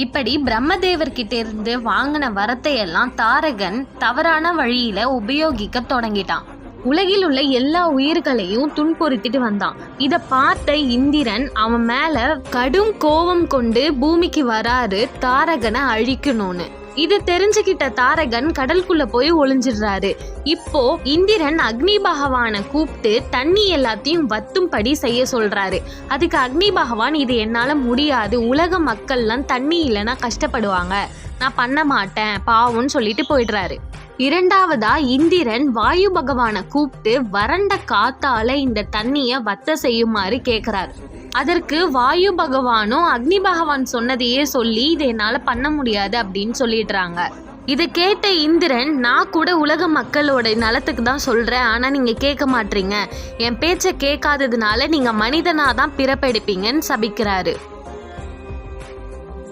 இப்படி பிரம்மதேவர்கிட்ட இருந்து வாங்கின வரத்தையெல்லாம் தாரகன் தவறான வழியில உபயோகிக்க தொடங்கிட்டான். உலகில் உள்ள எல்லா உயிர்களையும் துன்புறுத்திட்டு வந்தான். இத பார்த்த இந்திரன் அவன் மேல கடும் கோபம் கொண்டு பூமிக்கு வராரு தாரகனை அழிக்கணும்னு. இதை தெரிஞ்சுக்கிட்ட தாரகன் கடலுக்குள்ள போய் ஒளிஞ்சிடுறாரு. இப்போ இந்திரன் அக்னி பகவானை கூப்பிட்டு தண்ணி எல்லாத்தையும் வத்தும்படி செய்ய சொல்றாரு. அதுக்கு அக்னி பகவான் இது என்னால முடியாது, உலக மக்கள்லாம் தண்ணி இல்லைன்னா கஷ்டப்படுவாங்க, நான் பண்ண மாட்டேன் பாவம்னு சொல்லிட்டு போயிடுறாரு. இரண்டாவதா இந்திரன் வாயு பகவானை கூப்பிட்டு வறண்ட காத்தால இந்த தண்ணிய வத்த செய்யுமாறு கேட்கிறாரு. அதற்கு வாயு பகவானும் அக்னி பகவான் சொன்னதையே சொல்லி இதை என்னால பண்ண முடியாது அப்படின்னு சொல்லிடுறாங்க. இதை கேட்ட இந்திரன், நான் கூட உலக மக்களோட நலத்துக்கு தான் சொல்றேன், ஆனா நீங்க கேட்க மாட்டீங்க, என் பேச்சை கேட்காததுனால நீங்க மனிதனாதான் பிறப்பெடுப்பீங்கன்னு சபிக்கிறாரு.